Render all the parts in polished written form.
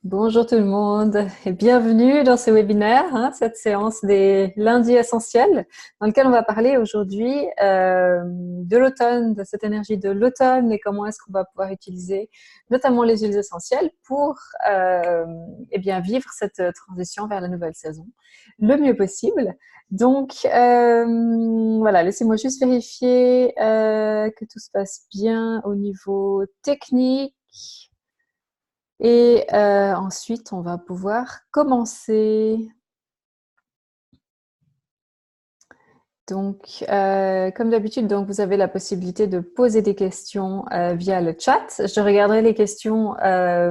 Bonjour tout le monde et bienvenue dans ce webinaire, cette séance des lundis essentiels dans lequel on va parler aujourd'hui de l'automne, de cette énergie de l'automne et comment est-ce qu'on va pouvoir utiliser notamment les huiles essentielles pour vivre cette transition vers la nouvelle saison le mieux possible. Donc voilà, laissez-moi juste vérifier que tout se passe bien au niveau technique. Et ensuite, on va pouvoir commencer. Donc, comme d'habitude, donc vous avez la possibilité de poser des questions via le chat. Je regarderai les questions à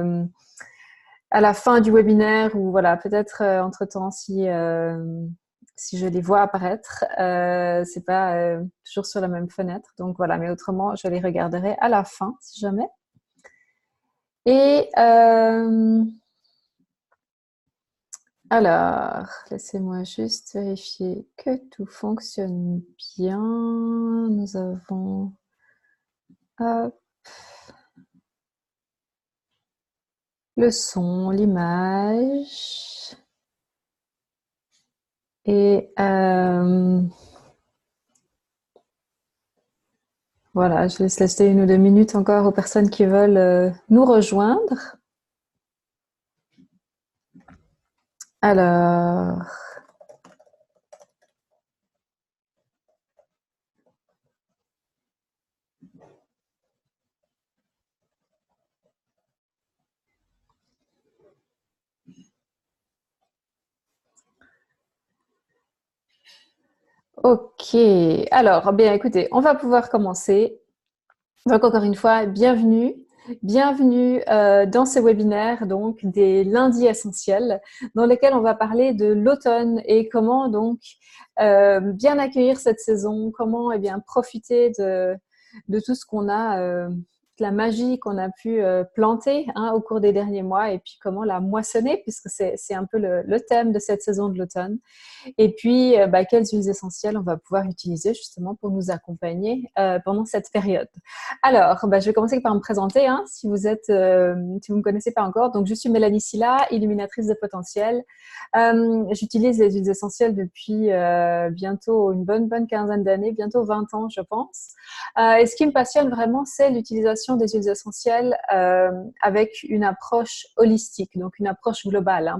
la fin du webinaire ou voilà, peut-être entre-temps si je les vois apparaître. C'est pas toujours sur la même fenêtre. Donc voilà, mais autrement, je les regarderai à la fin si jamais. Et alors, laissez-moi juste vérifier que tout fonctionne bien. Nous avons hop, le son, l'image. Et voilà, je laisse rester 1 ou 2 minutes encore aux personnes qui veulent nous rejoindre. Alors, ok. Alors, bien écoutez, on va pouvoir commencer. Donc encore une fois, bienvenue. Bienvenue dans ce webinaire donc des lundis essentiels dans lesquels on va parler de l'automne et comment donc bien accueillir cette saison, comment bien profiter de tout ce qu'on a, de la magie qu'on a pu planter au cours des derniers mois et puis comment la moissonner puisque c'est un peu le thème de cette saison de l'automne. Et puis, quelles huiles essentielles on va pouvoir utiliser justement pour nous accompagner pendant cette période. Alors, je vais commencer par me présenter, si vous me connaissez pas encore. Donc, je suis Mélanie Silla, illuminatrice de potentiel. J'utilise les huiles essentielles depuis bientôt une bonne quinzaine d'années, bientôt 20 ans, je pense. Et ce qui me passionne vraiment, c'est l'utilisation des huiles essentielles avec une approche holistique, donc une approche globale,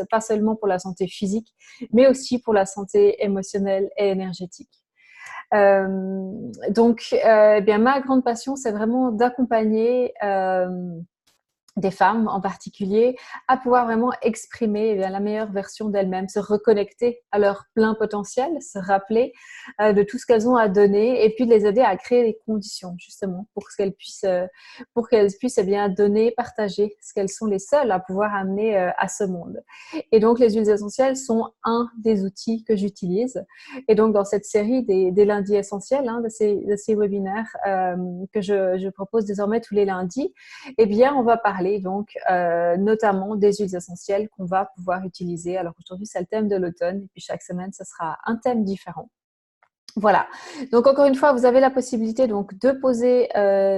pas seulement pour la santé physique, mais aussi pour la santé émotionnelle et énergétique. Ma grande passion, c'est vraiment d'accompagner des femmes en particulier, à pouvoir vraiment exprimer la meilleure version d'elles-mêmes, se reconnecter à leur plein potentiel, se rappeler de tout ce qu'elles ont à donner et puis de les aider à créer les conditions justement pour qu'elles puissent donner, partager ce qu'elles sont les seules à pouvoir amener à ce monde. Et donc les huiles essentielles sont un des outils que j'utilise. Et donc dans cette série des lundis essentiels, de ces webinaires que je propose désormais tous les lundis, on va parler donc notamment des huiles essentielles qu'on va pouvoir utiliser. Alors aujourd'hui, c'est le thème de l'automne et puis chaque semaine, ce sera un thème différent. Voilà. Donc encore une fois, vous avez la possibilité donc de poser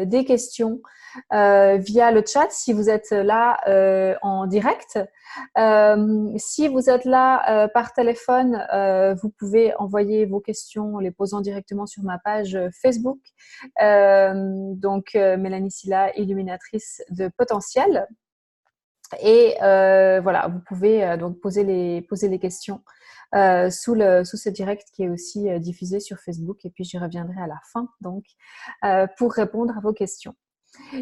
des questions via le chat si vous êtes là en direct. Si vous êtes là par téléphone, vous pouvez envoyer vos questions en les posant directement sur ma page Facebook. Mélanie Silla, illuminatrice de potentiel. Et voilà, vous pouvez donc poser les questions sous ce direct qui est aussi diffusé sur Facebook. Et puis, j'y reviendrai à la fin donc pour répondre à vos questions.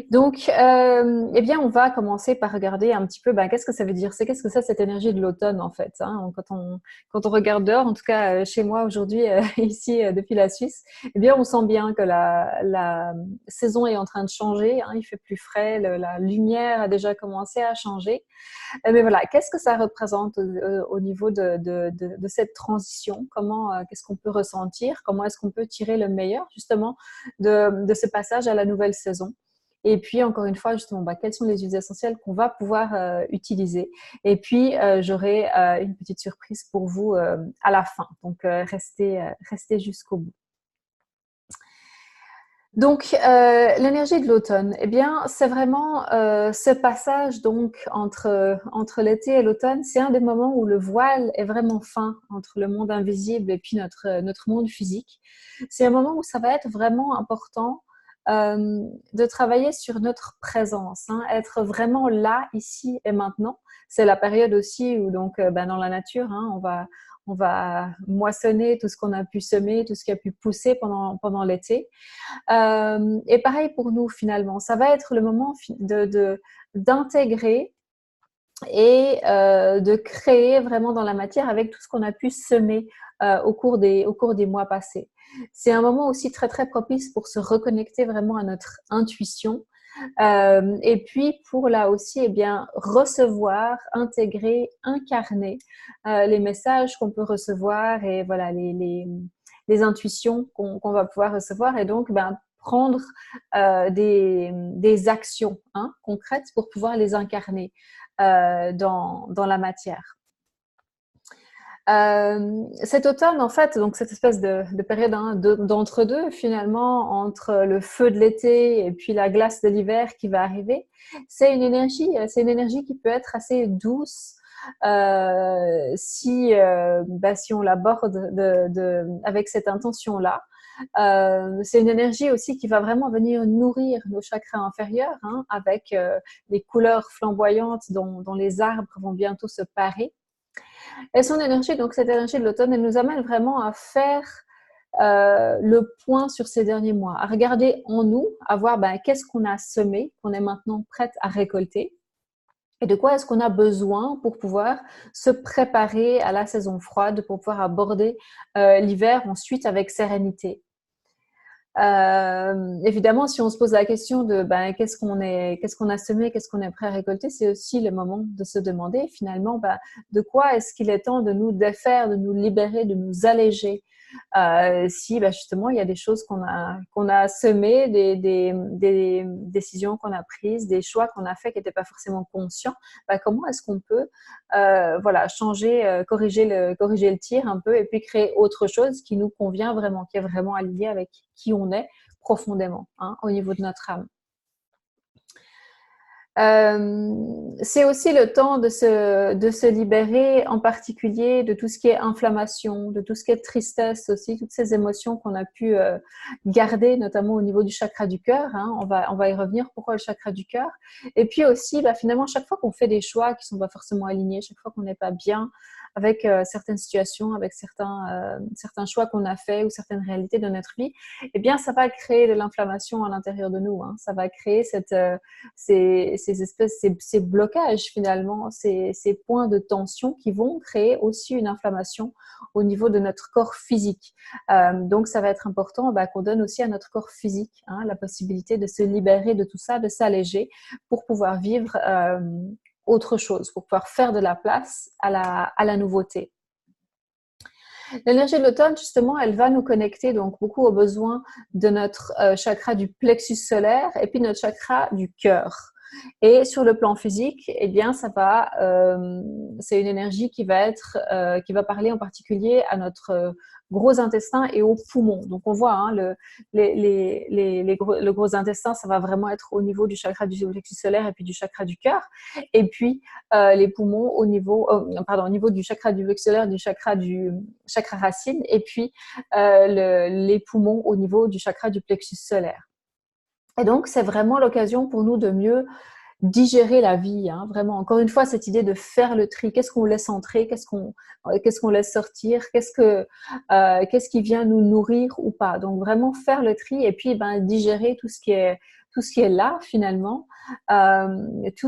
Donc, on va commencer par regarder un petit peu qu'est-ce que ça veut dire. Qu'est-ce que c'est cette énergie de l'automne en fait quand on regarde dehors, en tout cas chez moi aujourd'hui, ici depuis la Suisse, on sent bien que la saison est en train de changer. Il fait plus frais, la lumière a déjà commencé à changer. Mais voilà, qu'est-ce que ça représente au niveau de cette transition? Qu'est-ce qu'on peut ressentir? Comment est-ce qu'on peut tirer le meilleur justement de ce passage à la nouvelle saison? Et puis, encore une fois, justement, quelles sont les huiles essentielles qu'on va pouvoir utiliser? Et puis, j'aurai une petite surprise pour vous à la fin. Donc, restez jusqu'au bout. Donc, l'énergie de l'automne, eh bien, c'est vraiment ce passage donc entre l'été et l'automne. C'est un des moments où le voile est vraiment fin entre le monde invisible et puis notre monde physique. C'est un moment où ça va être vraiment important de travailler sur notre présence, hein, être vraiment là, ici et maintenant. C'est la période aussi où donc dans la nature, hein, on va moissonner tout ce qu'on a pu semer, tout ce qui a pu pousser pendant l'été. Et pareil pour nous finalement, ça va être le moment d'intégrer et de créer vraiment dans la matière avec tout ce qu'on a pu semer au cours des mois passés. C'est un moment aussi très très propice pour se reconnecter vraiment à notre intuition. Et puis pour là aussi, eh bien, recevoir, intégrer, incarner les messages qu'on peut recevoir et voilà les intuitions qu'on va pouvoir recevoir et donc ben, prendre des actions hein, concrètes pour pouvoir les incarner dans la matière. Cet automne, en fait, donc cette espèce de période hein, d'entre-deux, finalement, entre le feu de l'été et puis la glace de l'hiver qui va arriver, c'est une énergie qui peut être assez douce si on l'aborde avec cette intention-là. C'est une énergie aussi qui va vraiment venir nourrir nos chakras inférieurs hein, avec les couleurs flamboyantes dont les arbres vont bientôt se parer. Et son énergie, donc cette énergie de l'automne, elle nous amène vraiment à faire le point sur ces derniers mois, à regarder en nous, à voir ben, qu'est-ce qu'on a semé, qu'on est maintenant prête à récolter, et de quoi est-ce qu'on a besoin pour pouvoir se préparer à la saison froide, pour pouvoir aborder l'hiver ensuite avec sérénité. Évidemment, si on se pose la question de ben, qu'est-ce qu'on a semé, qu'est-ce qu'on est prêt à récolter, c'est aussi le moment de se demander finalement ben, de quoi est-ce qu'il est temps de nous défaire, de nous libérer, de nous alléger. Si ben, justement il y a des choses qu'on a semées, des décisions qu'on a prises, des choix qu'on a faits qui n'étaient pas forcément conscients, ben, comment est-ce qu'on peut voilà, changer, corriger le tir un peu et puis créer autre chose qui nous convient vraiment, qui est vraiment aligné avec qui on est profondément hein, au niveau de notre âme. C'est aussi le temps de se libérer en particulier de tout ce qui est inflammation, de tout ce qui est tristesse aussi, toutes ces émotions qu'on a pu garder, notamment au niveau du chakra du cœur. Hein. On va y revenir, pourquoi le chakra du cœur. Et puis aussi, bah, finalement, chaque fois qu'on fait des choix qui ne sont pas forcément alignés, chaque fois qu'on n'est pas bien avec certaines situations, avec certains choix qu'on a faits ou certaines réalités de notre vie, eh bien, ça va créer de l'inflammation à l'intérieur de nous. Hein. Ça va créer ces blocages finalement, ces points de tension qui vont créer aussi une inflammation au niveau de notre corps physique. Donc, ça va être important bah, qu'on donne aussi à notre corps physique hein, la possibilité de se libérer de tout ça, de s'alléger pour pouvoir vivre autre chose, pour pouvoir faire de la place à la nouveauté. L'énergie de l'automne, justement, elle va nous connecter donc beaucoup aux besoins de notre chakra du plexus solaire et puis notre chakra du cœur. Et sur le plan physique, eh bien, c'est une énergie qui va parler en particulier à notre gros intestin et aux poumons. Donc, on voit hein, le gros intestin, ça va vraiment être au niveau du chakra du plexus solaire et puis du chakra du cœur. Et puis, les poumons au niveau du chakra du plexus solaire, du chakra racine, et puis les poumons au niveau du chakra du plexus solaire. Et donc, c'est vraiment l'occasion pour nous de mieux digérer la vie, hein, vraiment. Encore une fois, cette idée de faire le tri. Qu'est-ce qu'on laisse entrer? Qu'est-ce qu'on laisse sortir? Qu'est-ce qui vient nous nourrir ou pas? Donc, vraiment faire le tri et puis ben, digérer tout ce qui est là, finalement. Tout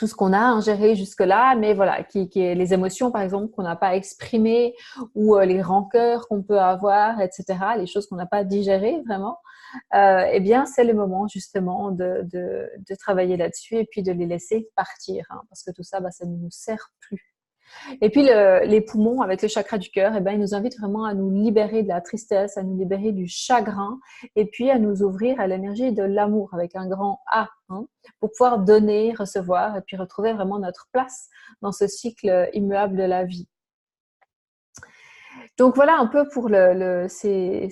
ce qu'on a ingéré jusque-là, mais voilà, qui est les émotions, par exemple, qu'on n'a pas exprimées ou les rancœurs qu'on peut avoir, etc., les choses qu'on n'a pas digérées vraiment, eh bien, c'est le moment justement de travailler là-dessus et puis de les laisser partir, hein, parce que tout ça, bah, ça ne nous sert plus. Et puis, les poumons, avec le chakra du cœur, eh ben, ils nous invitent vraiment à nous libérer de la tristesse, à nous libérer du chagrin, et puis à nous ouvrir à l'énergie de l'amour, avec un grand A, hein, pour pouvoir donner, recevoir, et puis retrouver vraiment notre place dans ce cycle immuable de la vie. Donc voilà un peu pour ces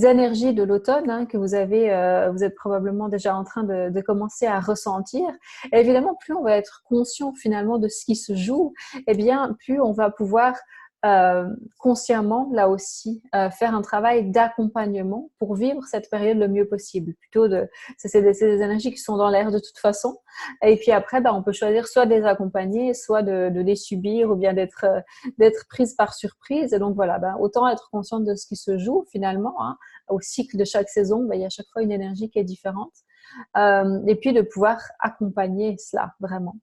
énergies de l'automne hein, que vous êtes probablement déjà en train de commencer à ressentir. Et évidemment, plus on va être conscient finalement de ce qui se joue, eh bien, plus on va pouvoir consciemment, là aussi, faire un travail d'accompagnement pour vivre cette période le mieux possible. C'est des énergies qui sont dans l'air de toute façon. Et puis après, on peut choisir soit de les accompagner, soit de les subir ou bien d'être prise par surprise. Et donc voilà, autant être consciente de ce qui se joue finalement. Hein. Au cycle de chaque saison, il y a à chaque fois une énergie qui est différente. Et puis de pouvoir accompagner cela vraiment.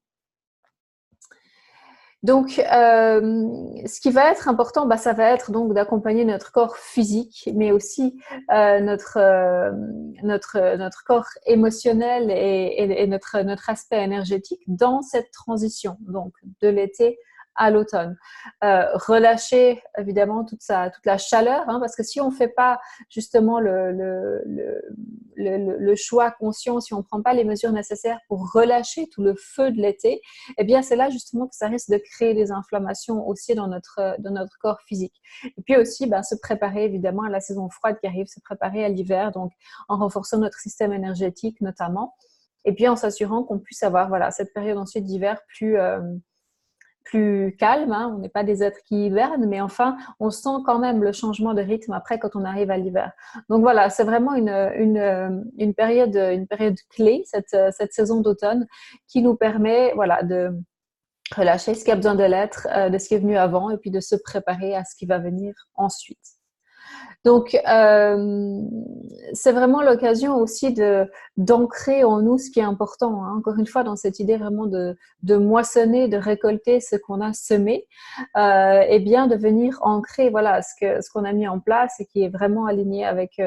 Donc, ce qui va être important, ça va être donc d'accompagner notre corps physique, mais aussi notre corps émotionnel et notre aspect énergétique dans cette transition, donc de l'été à l'automne. Relâcher évidemment toute la chaleur, hein, parce que si on ne fait pas justement le choix conscient, si on ne prend pas les mesures nécessaires pour relâcher tout le feu de l'été, eh bien c'est là justement que ça risque de créer des inflammations aussi dans notre corps physique. Et puis aussi se préparer évidemment à la saison froide qui arrive, se préparer à l'hiver, donc en renforçant notre système énergétique notamment, et puis en s'assurant qu'on puisse avoir cette période ensuite d'hiver plus calme, hein. On n'est pas des êtres qui hivernent, mais enfin, on sent quand même le changement de rythme après quand on arrive à l'hiver. Donc voilà, c'est vraiment une période clé, cette saison d'automne, qui nous permet de relâcher ce qui a besoin de l'être, de ce qui est venu avant, et puis de se préparer à ce qui va venir ensuite. Donc, c'est vraiment l'occasion aussi d'ancrer en nous ce qui est important. Hein. Encore une fois, dans cette idée vraiment de moissonner, de récolter ce qu'on a semé, et bien de venir ancrer ce qu'on a mis en place et qui est vraiment aligné avec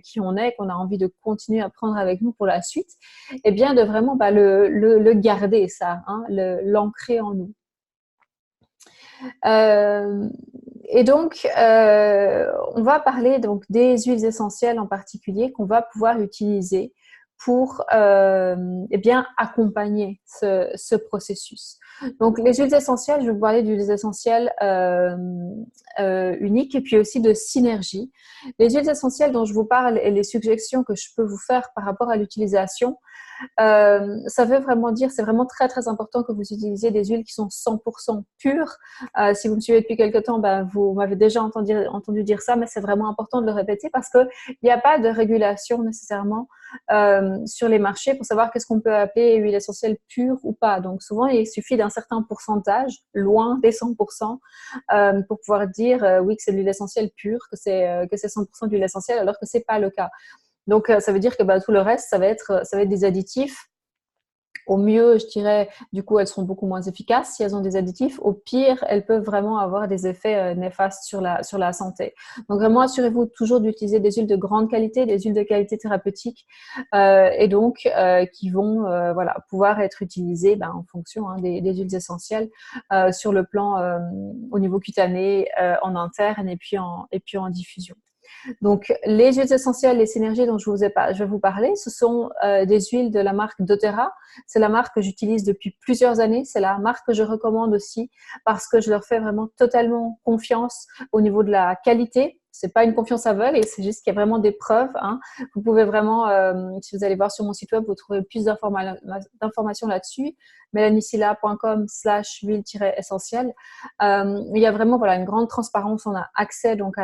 qui on est, qu'on a envie de continuer à prendre avec nous pour la suite, et bien de vraiment le garder ça, hein, l'ancrer en nous. Et donc, on va parler donc des huiles essentielles en particulier qu'on va pouvoir utiliser pour bien accompagner ce processus. Donc, les huiles essentielles, je vais vous parler d'huiles essentielles uniques et puis aussi de synergie. Les huiles essentielles dont je vous parle et les suggestions que je peux vous faire par rapport à l'utilisation, ça veut vraiment dire, c'est vraiment très très important que vous utilisiez des huiles qui sont 100% pures. Si vous me suivez depuis quelque temps, vous m'avez déjà entendu dire ça, mais c'est vraiment important de le répéter parce qu'il n'y a pas de régulation nécessairement sur les marchés pour savoir qu'est-ce qu'on peut appeler huile essentielle pure ou pas. Donc souvent, il suffit d'un certain pourcentage, loin des 100%, pour pouvoir dire oui que c'est de l'huile essentielle pure, que c'est 100% d'huile essentielle, alors que c'est pas le cas. Donc, ça veut dire que tout le reste, ça va être des additifs. Au mieux, je dirais, du coup, elles seront beaucoup moins efficaces si elles ont des additifs. Au pire, elles peuvent vraiment avoir des effets néfastes sur la santé. Donc, vraiment, assurez-vous toujours d'utiliser des huiles de grande qualité, des huiles de qualité thérapeutique et donc qui vont pouvoir être utilisées en fonction des huiles essentielles sur le plan au niveau cutané, en interne et puis en diffusion. Donc, les huiles essentielles, les synergies dont je vais vous parler, ce sont des huiles de la marque doTERRA. C'est la marque que j'utilise depuis plusieurs années. C'est la marque que je recommande aussi parce que je leur fais vraiment totalement confiance au niveau de la qualité. C'est pas une confiance aveugle et c'est juste qu'il y a vraiment des preuves. Hein. Vous pouvez vraiment, si vous allez voir sur mon site web, vous trouverez plus d'informations là-dessus. melanicilla.com/huile-essentielle. Il y a vraiment une grande transparence. On a accès donc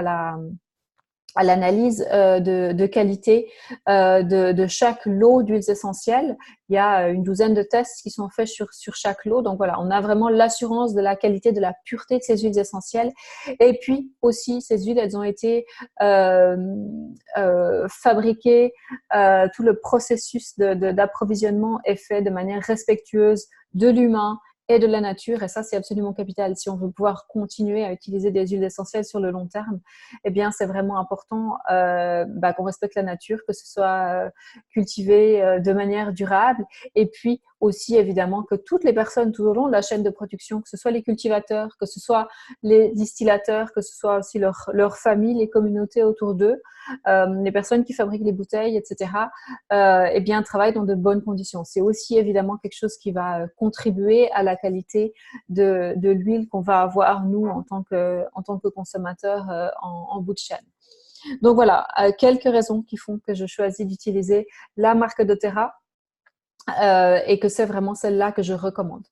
à l'analyse de qualité de chaque lot d'huiles essentielles. Il y a une douzaine de tests qui sont faits sur chaque lot. Donc voilà, on a vraiment l'assurance de la qualité, de la pureté de ces huiles essentielles. Et puis aussi, ces huiles, elles ont été fabriquées. Tout le processus d'approvisionnement est fait de manière respectueuse de l'humain et de la nature, et ça c'est absolument capital. Si on veut pouvoir continuer à utiliser des huiles essentielles sur le long terme, eh bien c'est vraiment important qu'on respecte la nature, que ce soit cultivé de manière durable, et puis aussi évidemment que toutes les personnes tout au long de la chaîne de production, que ce soit les cultivateurs, que ce soit les distillateurs, que ce soit aussi leur famille, les communautés autour d'eux, les personnes qui fabriquent les bouteilles, etc., eh bien, travaillent dans de bonnes conditions. C'est aussi évidemment quelque chose qui va contribuer à la qualité de l'huile qu'on va avoir, nous, en tant que consommateurs en bout de chaîne. Donc voilà, quelques raisons qui font que je choisis d'utiliser la marque doTERRA et que c'est vraiment celle-là que je recommande.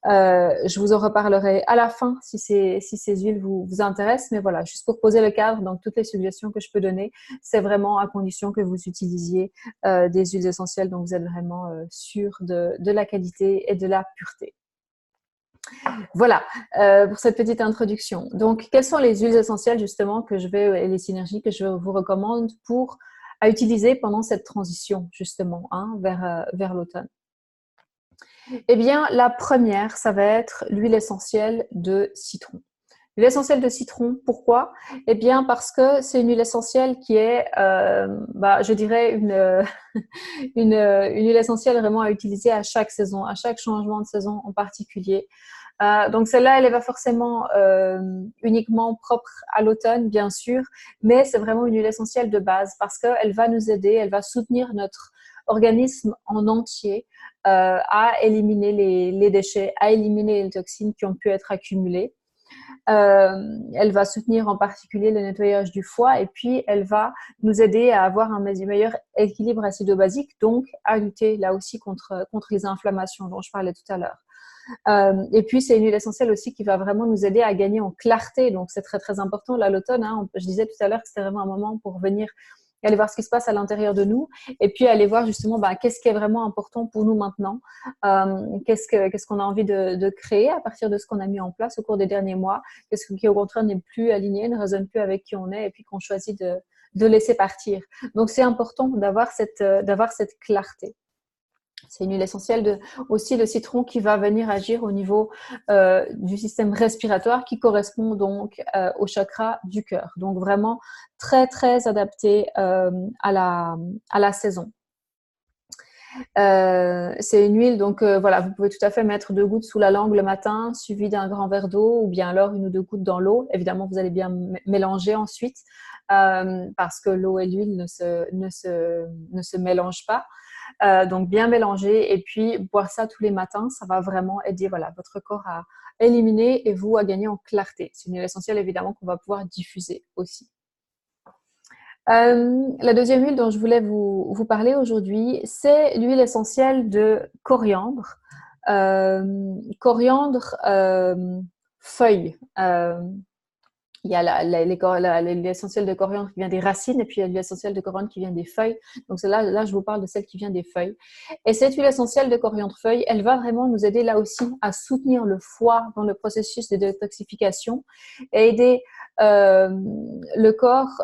Je vous en reparlerai à la fin si ces huiles vous intéressent, mais voilà, juste pour poser le cadre, donc toutes les suggestions que je peux donner, c'est vraiment à condition que vous utilisiez des huiles essentielles, donc vous êtes vraiment sûr de la qualité et de la pureté. Voilà pour cette petite introduction. Donc, quelles sont les huiles essentielles justement et les synergies que je vous recommande à utiliser pendant cette transition justement vers l'automne? Eh bien, la première, ça va être l'huile essentielle de citron. L'huile essentielle de citron, pourquoi? Eh bien, parce que c'est une huile essentielle qui est, je dirais, une huile essentielle vraiment à utiliser à chaque saison, à chaque changement de saison en particulier. Donc celle-là, elle n'est pas forcément uniquement propre à l'automne, bien sûr, mais c'est vraiment une huile essentielle de base parce qu'elle va nous aider, elle va soutenir notre organisme en entier à éliminer les déchets, à éliminer les toxines qui ont pu être accumulées. Elle va soutenir en particulier le nettoyage du foie et puis elle va nous aider à avoir un meilleur équilibre acido-basique, donc à lutter là aussi contre les inflammations dont je parlais tout à l'heure. Et puis, c'est une huile essentielle aussi qui va vraiment nous aider à gagner en clarté. Donc, c'est très, très important. Là, l'automne, je disais tout à l'heure que c'était vraiment un moment pour venir aller voir ce qui se passe à l'intérieur de nous et puis aller voir justement qu'est-ce qui est vraiment important pour nous maintenant, qu'est-ce qu'on a envie de créer à partir de ce qu'on a mis en place au cours des derniers mois, qu'est-ce qui au contraire n'est plus aligné, ne résonne plus avec qui on est et puis qu'on choisit de laisser partir. Donc, c'est important d'avoir cette clarté. C'est une huile essentielle aussi le citron qui va venir agir au niveau du système respiratoire qui correspond donc au chakra du cœur. Donc vraiment très très adapté à la saison. C'est une huile, donc voilà, vous pouvez tout à fait mettre 2 gouttes sous la langue le matin, suivi d'un grand verre d'eau, ou bien alors 1 ou 2 gouttes dans l'eau. Évidemment, vous allez bien mélanger ensuite, parce que l'eau et l'huile ne se mélangent pas. Donc bien mélanger et puis boire ça tous les matins, ça va vraiment aider votre corps à éliminer et vous à gagner en clarté. C'est une huile essentielle évidemment qu'on va pouvoir diffuser aussi. La deuxième huile dont je voulais vous parler aujourd'hui, c'est l'huile essentielle de coriandre. Coriandre feuille. Il y a l'essentiel de coriandre qui vient des racines et puis il y a l'essentiel de coriandre qui vient des feuilles. Donc là, je vous parle de celle qui vient des feuilles. Et cette huile essentielle de coriandre feuille, elle va vraiment nous aider là aussi à soutenir le foie dans le processus de détoxification et aider le corps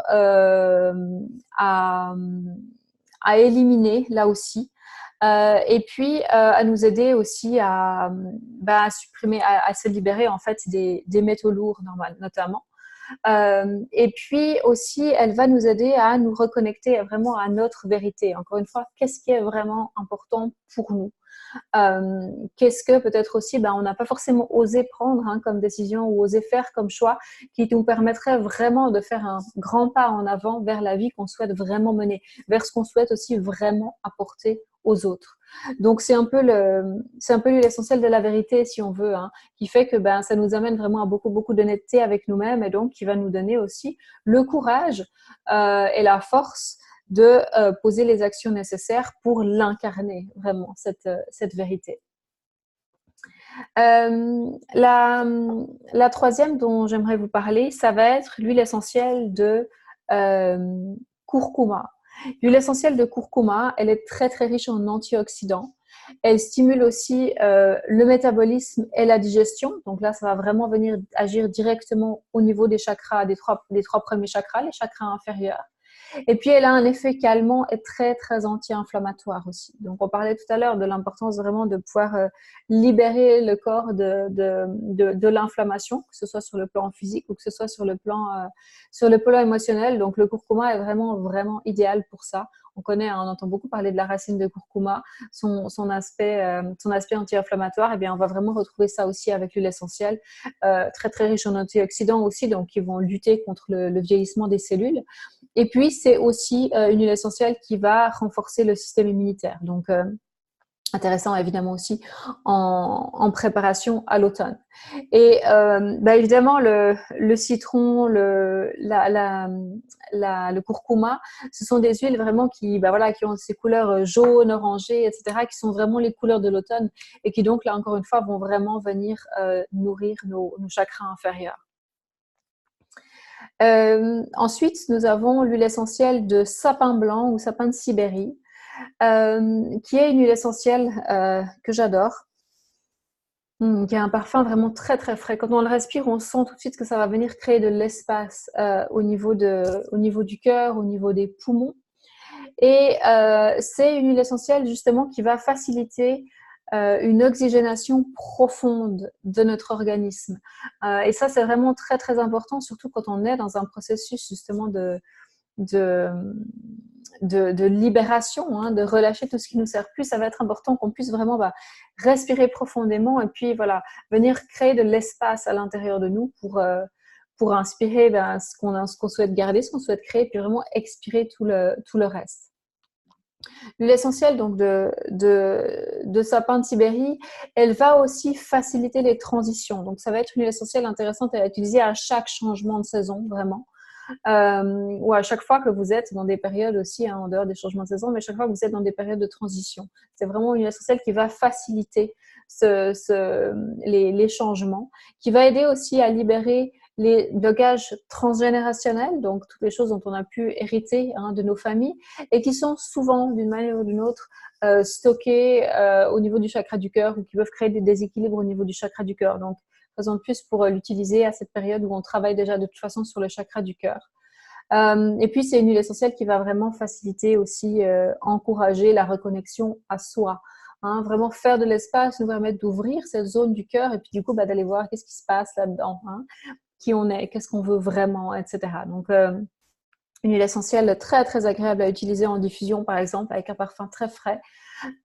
à éliminer là aussi. Et puis à nous aider aussi à supprimer, à se libérer en fait des métaux lourds notamment. Et puis aussi, elle va nous aider à nous reconnecter vraiment à notre vérité. Encore une fois, qu'est-ce qui est vraiment important pour nous? Qu'est-ce que peut-être aussi on n'a pas forcément osé prendre comme décision ou osé faire comme choix qui nous permettrait vraiment de faire un grand pas en avant vers la vie qu'on souhaite vraiment mener, vers ce qu'on souhaite aussi vraiment apporter aux autres. Donc c'est un peu l'huile essentielle de la vérité si on veut, qui fait que ça nous amène vraiment à beaucoup d'honnêteté avec nous-mêmes et donc qui va nous donner aussi le courage et la force de poser les actions nécessaires pour l'incarner vraiment, cette vérité. La troisième dont j'aimerais vous parler, ça va être l'huile essentielle de curcuma. L'huile essentielle de curcuma, elle est très très riche en antioxydants. Elle stimule aussi le métabolisme et la digestion. Donc là, ça va vraiment venir agir directement au niveau des chakras, des trois premiers chakras, les chakras inférieurs. Et puis, elle a un effet calmant et très, très anti-inflammatoire aussi. Donc, on parlait tout à l'heure de l'importance vraiment de pouvoir libérer le corps de l'inflammation, que ce soit sur le plan physique ou que ce soit sur le plan émotionnel. Donc, le curcuma est vraiment, vraiment idéal pour ça. On connaît, hein, on entend beaucoup parler de la racine de curcuma, son aspect anti-inflammatoire. Eh bien, on va vraiment retrouver ça aussi avec l'huile essentielle, très, très riche en antioxydants aussi, donc qui vont lutter contre le vieillissement des cellules. Et puis, c'est aussi une huile essentielle qui va renforcer le système immunitaire. Donc, intéressant évidemment aussi en préparation à l'automne. Et évidemment, le citron, le curcuma, ce sont des huiles vraiment qui ont ces couleurs jaunes, orangées, etc., qui sont vraiment les couleurs de l'automne et qui donc, là encore une fois, vont vraiment venir nourrir nos chakras inférieurs. Ensuite, nous avons l'huile essentielle de sapin blanc ou sapin de Sibérie, qui est une huile essentielle que j'adore, qui a un parfum vraiment très très frais. Quand on le respire, on sent tout de suite que ça va venir créer de l'espace au niveau du cœur, au niveau des poumons. Et c'est une huile essentielle justement qui va faciliter une oxygénation profonde de notre organisme. Et ça, c'est vraiment très très important, surtout quand on est dans un processus justement de libération, hein, de relâcher tout ce qui nous sert plus. Ça va être important qu'on puisse vraiment respirer profondément et puis voilà, venir créer de l'espace à l'intérieur de nous pour inspirer ce qu'on souhaite garder, ce qu'on souhaite créer, puis vraiment expirer tout le reste. L'huile essentielle donc de sapin de Sibérie, elle va aussi faciliter les transitions. Donc, ça va être une huile essentielle intéressante à utiliser à chaque changement de saison, vraiment. Ou à chaque fois que vous êtes dans des périodes aussi, hein, en dehors des changements de saison, mais à chaque fois que vous êtes dans des périodes de transition. C'est vraiment une huile essentielle qui va faciliter les changements, qui va aider aussi à libérer les blocages transgénérationnels, donc toutes les choses dont on a pu hériter, hein, de nos familles et qui sont souvent, d'une manière ou d'une autre, stockées au niveau du chakra du cœur ou qui peuvent créer des déséquilibres au niveau du chakra du cœur. Donc, faisons plus pour l'utiliser à cette période où on travaille déjà de toute façon sur le chakra du cœur. Et puis, c'est une huile essentielle qui va vraiment faciliter aussi, encourager la reconnexion à soi. Hein, vraiment faire de l'espace, nous permettre d'ouvrir cette zone du cœur et puis du coup, d'aller voir qu'est-ce qui se passe là-dedans, hein, qui on est, qu'est-ce qu'on veut vraiment, etc. Donc, une huile essentielle très, très agréable à utiliser en diffusion, par exemple, avec un parfum très frais.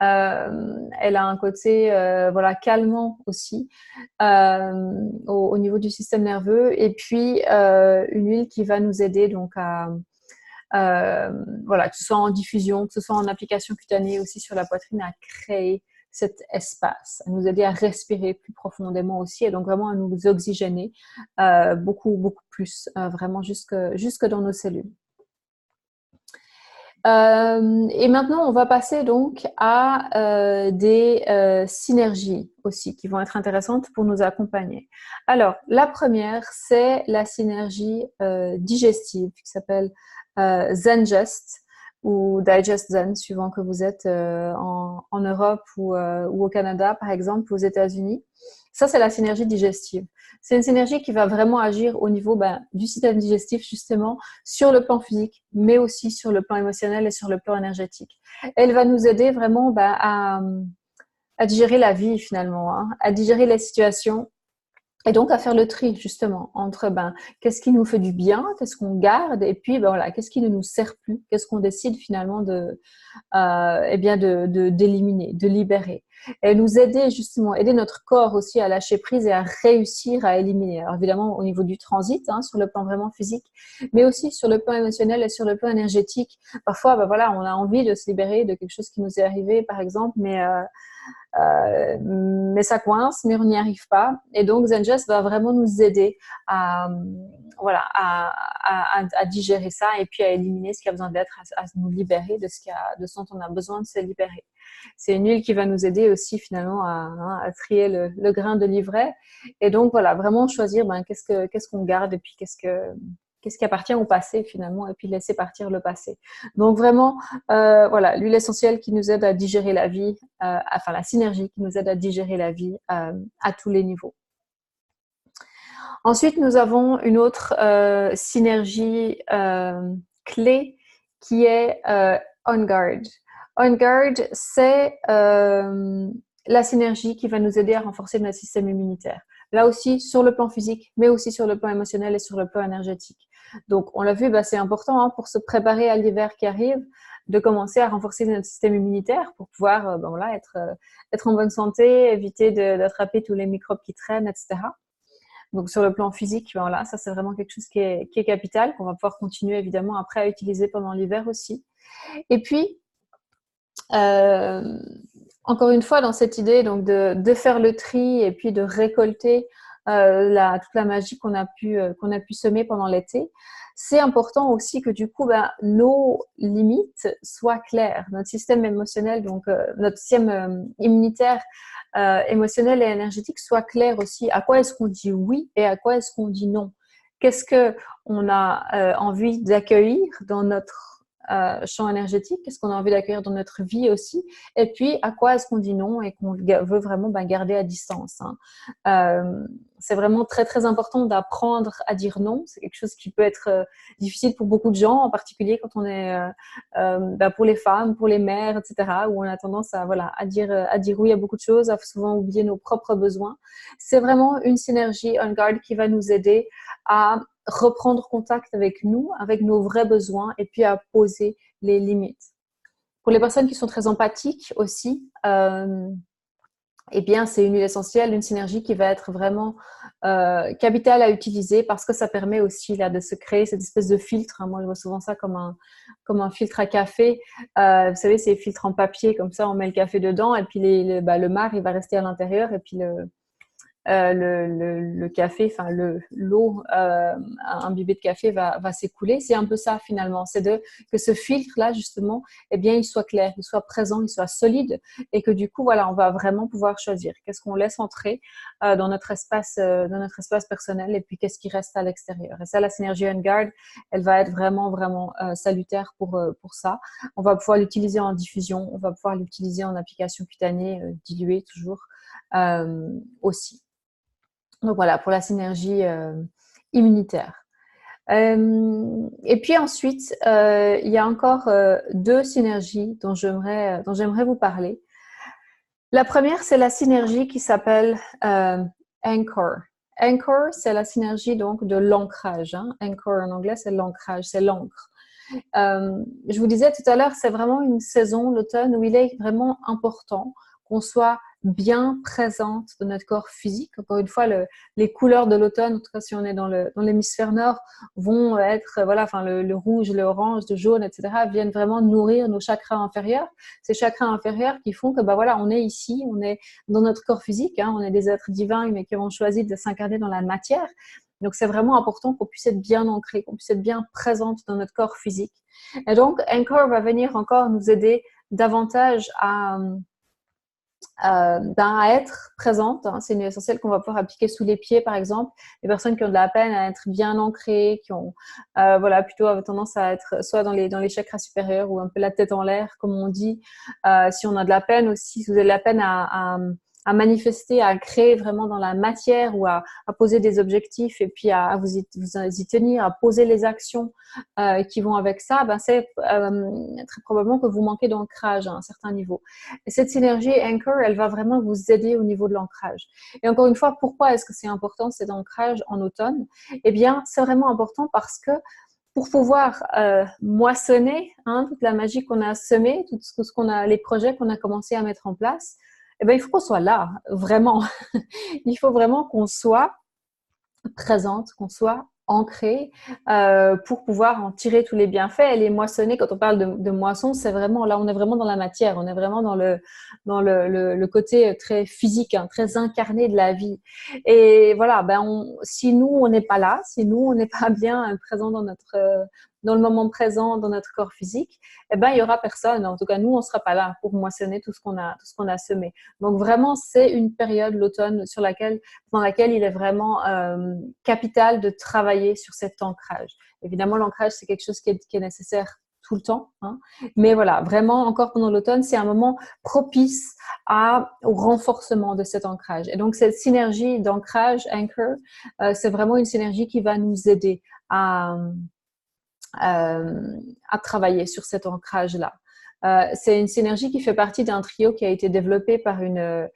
Elle a un côté calmant aussi au niveau du système nerveux. Et puis, une huile qui va nous aider donc que ce soit en diffusion, que ce soit en application cutanée aussi sur la poitrine, à créer cet espace, à nous aider à respirer plus profondément aussi et donc vraiment à nous oxygéner beaucoup, beaucoup plus, vraiment jusque dans nos cellules. Et maintenant, on va passer donc à des synergies aussi qui vont être intéressantes pour nous accompagner. Alors, la première, c'est la synergie digestive qui s'appelle Zengest ou Digest Zen, suivant que vous êtes en Europe ou au Canada, par exemple, aux États-Unis. Ça, c'est la synergie digestive. C'est une synergie qui va vraiment agir au niveau du système digestif, justement, sur le plan physique, mais aussi sur le plan émotionnel et sur le plan énergétique. Elle va nous aider vraiment à digérer la vie, finalement, hein, à digérer les situations et donc à faire le tri, justement, entre qu'est-ce qui nous fait du bien, qu'est-ce qu'on garde, et puis qu'est-ce qui ne nous sert plus, qu'est-ce qu'on décide finalement d'éliminer, de libérer. Et nous aider justement, aider notre corps aussi à lâcher prise et à réussir à éliminer. Alors évidemment au niveau du transit, hein, sur le plan vraiment physique, mais aussi sur le plan émotionnel et sur le plan énergétique. Parfois, on a envie de se libérer de quelque chose qui nous est arrivé, par exemple, mais ça coince, mais on n'y arrive pas. Et donc, Zengest va vraiment nous aider à digérer ça et puis à éliminer ce qui a besoin d'être, à nous libérer de ce dont on a besoin de se libérer. C'est une huile qui va nous aider aussi finalement à trier le grain de l'ivraie. Et donc, vraiment choisir qu'est-ce qu'on garde et puis qu'est-ce qui appartient au passé finalement et puis laisser partir le passé. Donc vraiment, l'huile essentielle qui nous aide à digérer la vie, la synergie qui nous aide à digérer la vie à tous les niveaux. Ensuite, nous avons une autre synergie clé qui est On Guard. On Guard, c'est la synergie qui va nous aider à renforcer notre système immunitaire. Là aussi, sur le plan physique, mais aussi sur le plan émotionnel et sur le plan énergétique. Donc, on l'a vu, c'est important hein, pour se préparer à l'hiver qui arrive, de commencer à renforcer notre système immunitaire pour pouvoir être en bonne santé, éviter d'attraper tous les microbes qui traînent, etc. Donc, sur le plan physique, voilà, ça, c'est vraiment quelque chose qui est capital, qu'on va pouvoir continuer évidemment après à utiliser pendant l'hiver aussi. Et puis, encore une fois, dans cette idée donc de faire le tri et puis de récolter toute la magie qu'on a pu semer pendant l'été, c'est important aussi que du coup, nos limites soient claires. Notre système émotionnel, donc notre système immunitaire, émotionnel et énergétique soit clair aussi. À quoi est-ce qu'on dit oui et à quoi est-ce qu'on dit non? Qu'est-ce qu'on a envie d'accueillir dans notre champ énergétique, qu'est-ce qu'on a envie d'accueillir dans notre vie aussi, et puis à quoi est-ce qu'on dit non et qu'on veut vraiment garder à distance. C'est vraiment très très important d'apprendre à dire non. C'est quelque chose qui peut être difficile pour beaucoup de gens, en particulier quand on est pour les femmes, pour les mères, etc., où on a tendance à dire oui à beaucoup de choses, à souvent oublier nos propres besoins. C'est vraiment une synergie On Guard qui va nous aider à reprendre contact avec nous, avec nos vrais besoins et puis à poser les limites. Pour les personnes qui sont très empathiques aussi, eh bien, c'est une huile essentielle, une synergie qui va être vraiment capitale à utiliser parce que ça permet aussi de se créer cette espèce de filtre. Moi, je vois souvent ça comme un filtre à café. Vous savez, ces filtres en papier, comme ça, on met le café dedans et puis le marc, il va rester à l'intérieur et puis le café, enfin l'eau imbibée de café va s'écouler. C'est un peu ça finalement, c'est que ce filtre-là justement, eh bien, il soit clair, il soit présent, il soit solide, et que du coup, voilà, on va vraiment pouvoir choisir qu'est-ce qu'on laisse entrer dans notre espace personnel, et puis qu'est-ce qui reste à l'extérieur. Et ça, la synergie On Guard, elle va être vraiment vraiment salutaire pour ça. On va pouvoir l'utiliser en diffusion, on va pouvoir l'utiliser en application cutanée diluée toujours aussi. Donc voilà, pour la synergie immunitaire. Et puis ensuite, il y a encore deux synergies dont j'aimerais vous parler. La première, c'est la synergie qui s'appelle Anchor. Anchor, c'est la synergie donc de l'ancrage. Anchor en anglais, c'est l'ancrage, c'est l'ancre. Je vous disais tout à l'heure, c'est vraiment une saison, l'automne, où il est vraiment important qu'on soit bien présente dans notre corps physique. Encore une fois, les couleurs de l'automne, en tout cas si on est dans l'hémisphère nord, vont être, le rouge, le orange, le jaune, etc., viennent vraiment nourrir nos chakras inférieurs. Ces chakras inférieurs qui font que, on est ici, on est dans notre corps physique, on est des êtres divins, mais qui ont choisi de s'incarner dans la matière. Donc, c'est vraiment important qu'on puisse être bien ancré, qu'on puisse être bien présente dans notre corps physique. Et donc, Anchor va venir encore nous aider davantage à être présente. C'est une huile essentielle qu'on va pouvoir appliquer sous les pieds, par exemple. Les personnes qui ont de la peine à être bien ancrées, qui ont plutôt tendance à être soit dans les chakras supérieurs ou un peu la tête en l'air, comme on dit. Si on a de la peine aussi, si vous avez de la peine à manifester, à créer vraiment dans la matière, ou à poser des objectifs et puis à vous y tenir, à poser les actions qui vont avec ça, c'est très probablement que vous manquez d'ancrage à un certain niveau. Et cette synergie Anchor, elle va vraiment vous aider au niveau de l'ancrage. Et encore une fois, pourquoi est-ce que c'est important cet ancrage en automne? Eh bien, c'est vraiment important parce que pour pouvoir moissonner toute la magie qu'on a semée, tout ce qu'on a, les projets qu'on a commencé à mettre en place, il faut qu'on soit là, vraiment. Il faut vraiment qu'on soit présente, qu'on soit ancrée pour pouvoir en tirer tous les bienfaits et les moissonner. Quand on parle de moisson, c'est vraiment là, on est vraiment dans la matière, on est vraiment dans le côté très physique, très incarné de la vie. Et voilà, si nous on n'est pas là, si nous on n'est pas bien présent dans le moment présent, dans notre corps physique, il y aura personne. En tout cas, nous, on sera pas là pour moissonner tout ce qu'on a semé. Donc vraiment, c'est une période, l'automne, dans laquelle il est vraiment capital de travailler sur cet ancrage. Évidemment, l'ancrage, c'est quelque chose qui est nécessaire tout le temps. Mais voilà, vraiment, encore pendant l'automne, c'est un moment propice au renforcement de cet ancrage. Et donc, cette synergie d'ancrage, Anchor, c'est vraiment une synergie qui va nous aider à à travailler sur cet ancrage-là. C'est une synergie qui fait partie d'un trio qui a été développé par une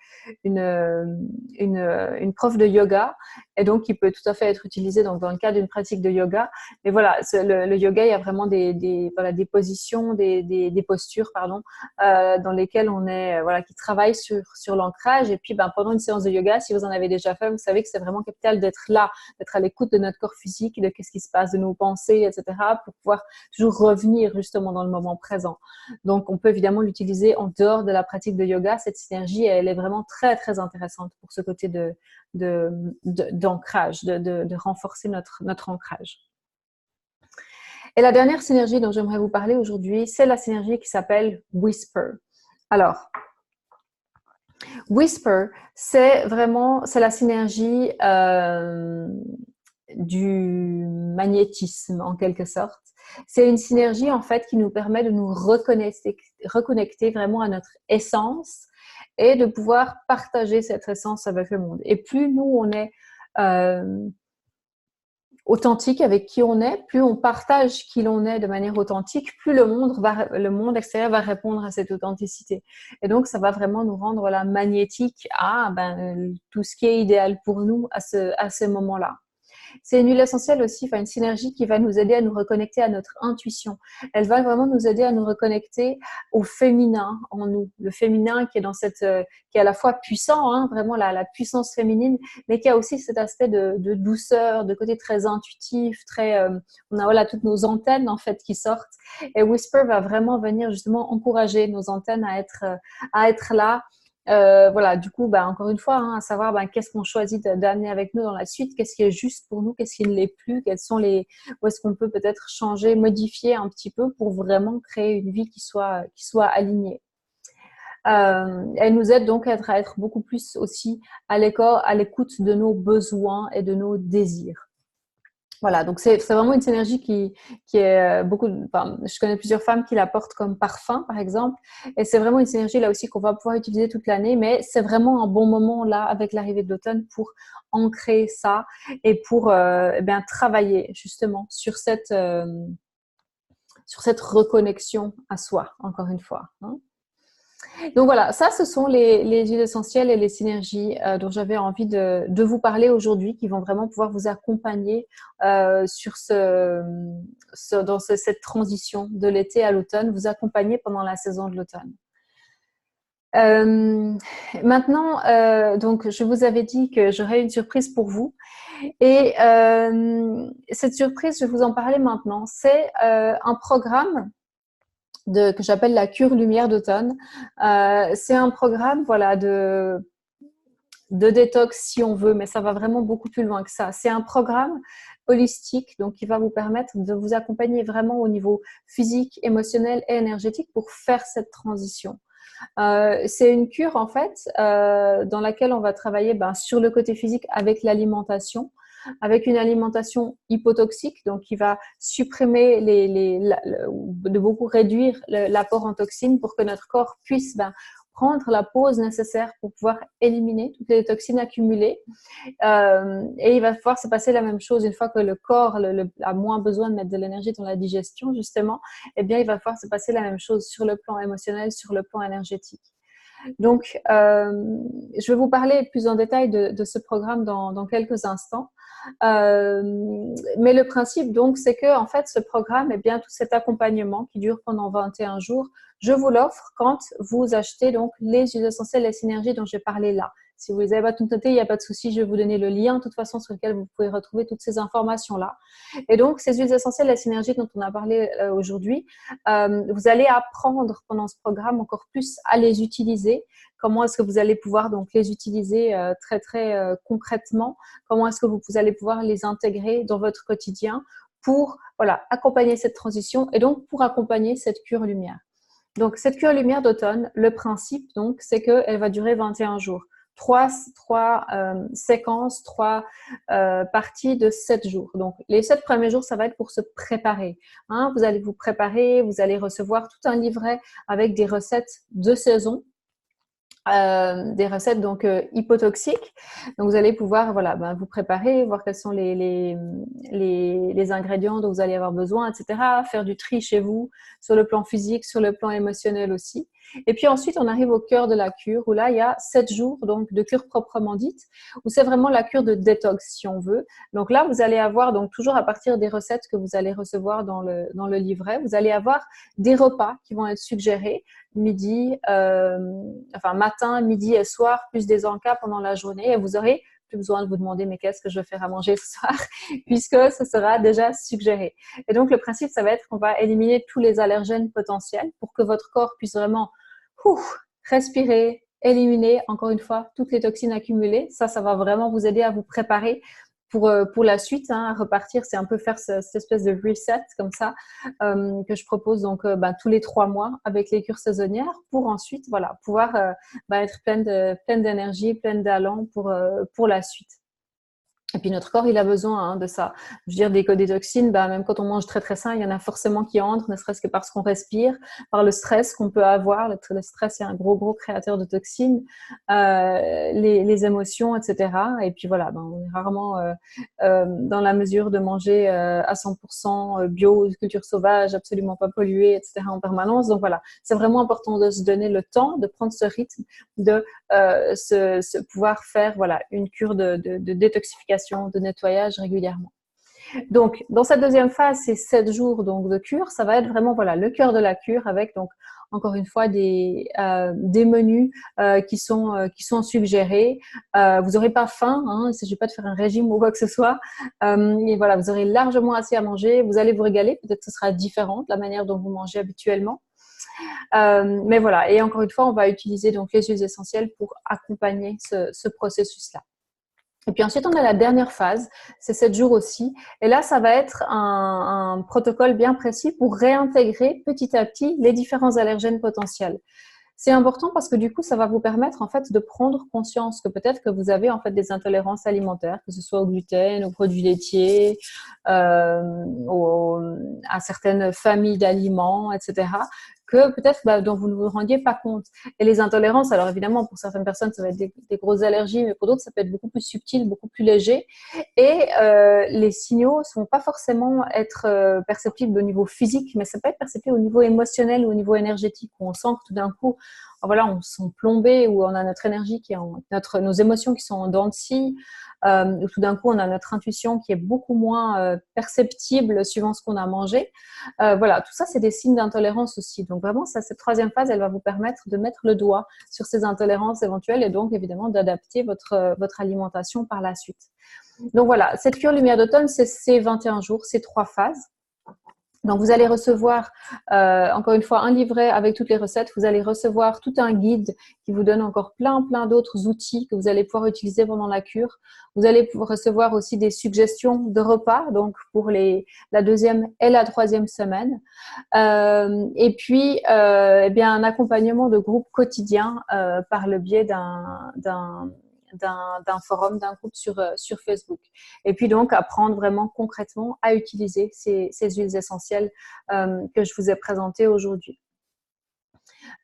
prof de yoga et donc qui peut tout à fait être utilisé donc, dans le cadre d'une pratique de yoga. Mais voilà, le yoga, il y a vraiment des positions, des postures, pardon, dans lesquelles on est, voilà, qui travaillent sur l'ancrage. Et puis, pendant une séance de yoga, si vous en avez déjà fait, vous savez que c'est vraiment capital d'être là, d'être à l'écoute de notre corps physique, de qu'est-ce qui se passe, de nos pensées, etc., pour pouvoir toujours revenir justement dans le moment présent. Donc, on peut évidemment l'utiliser en dehors de la pratique de yoga. Cette synergie, elle est vraiment très, très intéressante pour ce côté d'ancrage, de renforcer notre ancrage. Et la dernière synergie dont j'aimerais vous parler aujourd'hui, c'est la synergie qui s'appelle Whisper. Alors, Whisper, c'est la synergie du magnétisme en quelque sorte. C'est une synergie en fait qui nous permet de nous reconnecter vraiment à notre essence et de pouvoir partager cette essence avec le monde. Et plus nous on est authentique avec qui on est, plus on partage qui l'on est de manière authentique, plus le monde extérieur va répondre à cette authenticité. Et donc, ça va vraiment nous rendre magnétique à tout ce qui est idéal pour nous à ce moment-là. C'est une huile essentielle aussi, une synergie qui va nous aider à nous reconnecter à notre intuition. Elle va vraiment nous aider à nous reconnecter au féminin en nous. Le féminin qui est qui est à la fois puissant, vraiment la puissance féminine, mais qui a aussi cet aspect de douceur, de côté très intuitif, on a toutes nos antennes en fait qui sortent. Et Whisper va vraiment venir justement encourager nos antennes à être là. Du coup, encore une fois, à savoir qu'est-ce qu'on choisit d'amener avec nous dans la suite, qu'est-ce qui est juste pour nous, qu'est-ce qui ne l'est plus, où est-ce qu'on peut peut-être changer, modifier un petit peu pour vraiment créer une vie qui soit alignée. Elle nous aide donc à être beaucoup plus aussi à l'écoute de nos besoins et de nos désirs. Voilà, donc c'est vraiment une synergie qui est je connais plusieurs femmes qui la portent comme parfum, par exemple, et c'est vraiment une synergie là aussi qu'on va pouvoir utiliser toute l'année, mais c'est vraiment un bon moment là, avec l'arrivée de l'automne, pour ancrer ça et pour travailler justement sur cette reconnexion à soi, encore une fois. Donc voilà, ça, ce sont les huiles essentielles et les synergies dont j'avais envie de vous parler aujourd'hui, qui vont vraiment pouvoir vous accompagner sur dans cette transition de l'été à l'automne, vous accompagner pendant la saison de l'automne. Maintenant, donc je vous avais dit que j'aurais une surprise pour vous. Et cette surprise, je vais vous en parler maintenant. C'est un programme que j'appelle la cure lumière d'automne. C'est un programme de détox si on veut, mais ça va vraiment beaucoup plus loin que ça. C'est un programme holistique, donc qui va vous permettre de vous accompagner vraiment au niveau physique, émotionnel et énergétique pour faire cette transition. C'est une cure en fait dans laquelle on va travailler sur le côté physique avec l'alimentation, avec une alimentation hypotoxique, donc qui va supprimer de beaucoup réduire l'apport en toxines pour que notre corps puisse prendre la pause nécessaire pour pouvoir éliminer toutes les toxines accumulées. Et il va pouvoir se passer la même chose une fois que le corps a moins besoin de mettre de l'énergie dans la digestion, justement. Eh bien, il va pouvoir se passer la même chose sur le plan émotionnel, sur le plan énergétique. Donc, je vais vous parler plus en détail de ce programme dans quelques instants. Mais le principe, donc, c'est que en fait, ce programme, tout cet accompagnement qui dure pendant 21 jours, je vous l'offre quand vous achetez donc les huiles essentielles et synergies dont j'ai parlé là. Si vous les avez pas tout noté, il n'y a pas de souci, je vais vous donner le lien de toute façon sur lequel vous pouvez retrouver toutes ces informations-là. Et donc, ces huiles essentielles et synergies dont on a parlé aujourd'hui, vous allez apprendre pendant ce programme encore plus à les utiliser. Comment est-ce que vous allez pouvoir donc les utiliser très très concrètement? Comment est-ce que vous allez pouvoir les intégrer dans votre quotidien pour accompagner cette transition et donc pour accompagner cette cure lumière. Donc cette cure lumière d'automne, le principe donc c'est qu'elle va durer 21 jours. 3 séquences, 3 parties de 7 jours. Donc, les 7 premiers jours, ça va être pour se préparer. Vous allez vous préparer, vous allez recevoir tout un livret avec des recettes de saison des recettes donc hypotoxiques. Donc vous allez pouvoir voilà, vous préparer, voir quels sont les ingrédients dont vous allez avoir besoin, etc. Faire du tri chez vous sur le plan physique, sur le plan émotionnel aussi. Et puis ensuite, on arrive au cœur de la cure où là, il y a 7 jours donc de cure proprement dite, où c'est vraiment la cure de détox si on veut. Donc là, vous allez avoir donc toujours à partir des recettes que vous allez recevoir dans le livret, vous allez avoir des repas qui vont être suggérés midi, enfin matin, midi et soir, plus des encas pendant la journée. Et vous aurez plus besoin de vous demander mais qu'est-ce que je vais faire à manger ce soir, puisque ce sera déjà suggéré. Et donc le principe, ça va être qu'on va éliminer tous les allergènes potentiels pour que votre corps puisse vraiment respirer, éliminer encore une fois toutes les toxines accumulées. Ça va vraiment vous aider à vous préparer pour la suite, hein, à repartir. C'est un peu faire cette espèce de reset comme ça que je propose donc tous les 3 mois avec les cures saisonnières pour ensuite voilà pouvoir être pleine d'énergie, pleine d'allant pour la suite. Et puis notre corps, il a besoin de ça. Je veux dire, des toxines, même quand on mange très très sain, il y en a forcément qui entrent, ne serait-ce que parce qu'on respire, par le stress qu'on peut avoir. Le stress est un gros créateur de toxines, les émotions, etc. Et puis voilà, on est rarement dans la mesure de manger à 100% bio, culture sauvage, absolument pas polluée, etc. en permanence. Donc voilà, c'est vraiment important de se donner le temps, de prendre ce rythme, de pouvoir faire voilà une cure de détoxification, de nettoyage régulièrement. Donc, dans cette deuxième phase, c'est 7 jours donc de cure. Ça va être vraiment voilà le cœur de la cure avec donc encore une fois des menus qui sont suggérés. Vous n'aurez pas faim, hein, il ne s'agit pas de faire un régime ou quoi que ce soit. Et voilà, vous aurez largement assez à manger. Vous allez vous régaler. Peut-être que ce sera différent de la manière dont vous mangez habituellement. Mais voilà, et encore une fois, on va utiliser donc les huiles essentielles pour accompagner ce processus-là. Et puis ensuite, on a la dernière phase, c'est 7 jours aussi. Et là, ça va être un protocole bien précis pour réintégrer petit à petit les différents allergènes potentiels. C'est important parce que du coup, ça va vous permettre en fait de prendre conscience que peut-être que vous avez en fait des intolérances alimentaires, que ce soit au gluten, aux produits laitiers, à certaines familles d'aliments, etc. Que peut-être dont vous ne vous rendiez pas compte. Et les intolérances, alors évidemment, pour certaines personnes, ça va être des grosses allergies, mais pour d'autres, ça peut être beaucoup plus subtil, beaucoup plus léger. Et les signaux ne vont pas forcément être perceptibles au niveau physique, mais ça peut être perceptible au niveau émotionnel ou au niveau énergétique, où on sent que tout d'un coup, voilà, on se sent plombé, où on a notre énergie nos émotions qui sont en dents de scie, où tout d'un coup on a notre intuition qui est beaucoup moins perceptible suivant ce qu'on a mangé. Voilà, tout ça c'est des signes d'intolérance aussi. Donc vraiment, cette troisième phase, elle va vous permettre de mettre le doigt sur ces intolérances éventuelles et donc évidemment d'adapter votre alimentation par la suite. Donc voilà, cette cure lumière d'automne, c'est ces 21 jours, ces 3 phases. Donc, vous allez recevoir, encore une fois, un livret avec toutes les recettes. Vous allez recevoir tout un guide qui vous donne encore plein d'autres outils que vous allez pouvoir utiliser pendant la cure. Vous allez recevoir aussi des suggestions de repas, donc pour la deuxième et la troisième semaine. Et puis, un accompagnement de groupe quotidien par le biais d'un forum, d'un groupe sur Facebook. Et puis donc, apprendre vraiment concrètement à utiliser ces huiles essentielles que je vous ai présentées aujourd'hui.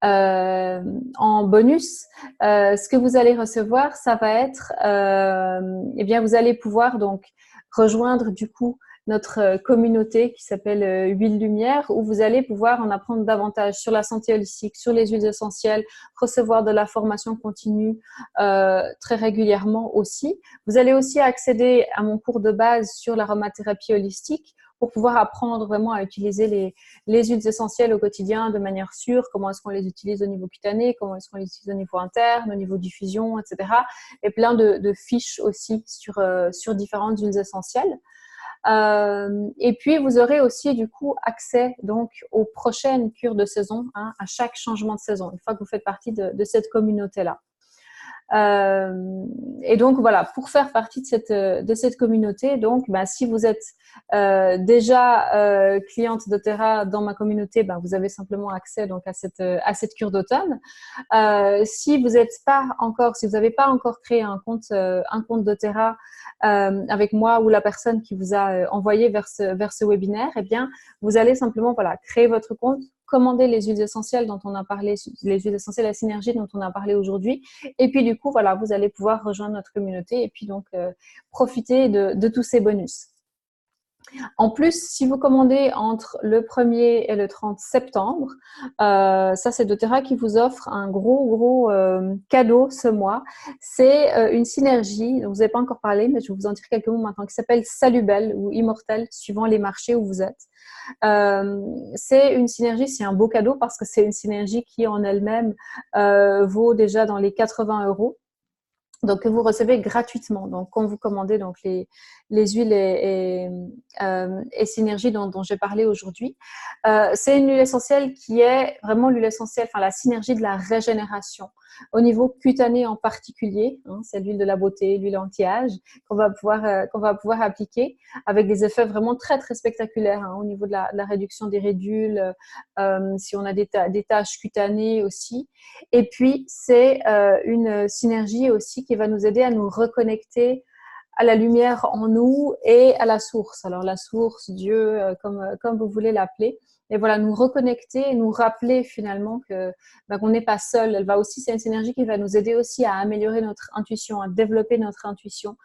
En bonus, ce que vous allez recevoir, ça va être, vous allez pouvoir donc rejoindre du coup notre communauté qui s'appelle Huile Lumière, où vous allez pouvoir en apprendre davantage sur la santé holistique, sur les huiles essentielles, recevoir de la formation continue très régulièrement aussi. Vous allez aussi accéder à mon cours de base sur l'aromathérapie holistique pour pouvoir apprendre vraiment à utiliser les huiles essentielles au quotidien de manière sûre, comment est-ce qu'on les utilise au niveau cutané, comment est-ce qu'on les utilise au niveau interne, au niveau diffusion, etc. Et plein de fiches aussi sur différentes huiles essentielles. Et puis, vous aurez aussi du coup accès donc aux prochaines cures de saison, hein, à chaque changement de saison, une fois que vous faites partie de cette communauté-là. Et donc voilà, pour faire partie de cette communauté, donc si vous êtes déjà cliente doTERRA dans ma communauté, vous avez simplement accès donc à cette cure d'automne. Si vous n'avez pas encore créé un compte doTERRA avec moi ou la personne qui vous a envoyé vers ce webinaire, vous allez simplement créer votre compte, commander les huiles essentielles dont on a parlé, les huiles essentielles à synergie dont on a parlé aujourd'hui. Et puis du coup, voilà, vous allez pouvoir rejoindre notre communauté et puis donc profiter de tous ces bonus. En plus, si vous commandez entre le 1er et le 30 septembre, ça c'est doTERRA qui vous offre un gros cadeau ce mois. C'est une synergie, dont vous n'avez pas encore parlé, mais je vais vous en dire quelques mots maintenant, qui s'appelle Salubelle ou Immortel, suivant les marchés où vous êtes. C'est une synergie, c'est un beau cadeau parce que c'est une synergie qui en elle-même vaut déjà dans les 80 €. Donc, que vous recevez gratuitement. Donc, quand vous commandez donc les huiles et synergies dont j'ai parlé aujourd'hui, c'est une huile essentielle qui est vraiment l'huile essentielle, enfin la synergie de la régénération. Au niveau cutané en particulier, hein, c'est l'huile de la beauté, l'huile anti-âge qu'on va pouvoir appliquer avec des effets vraiment très spectaculaires hein, au niveau de la réduction des ridules, si on a des taches cutanées aussi. Et puis, c'est une synergie aussi qui va nous aider à nous reconnecter à la lumière en nous et à la source. Alors, la source, Dieu, comme vous voulez l'appeler. Et voilà, nous reconnecter, nous rappeler finalement qu'on n'est pas seul. Elle va aussi, c'est une synergie qui va nous aider aussi à améliorer notre intuition, à développer notre intuition.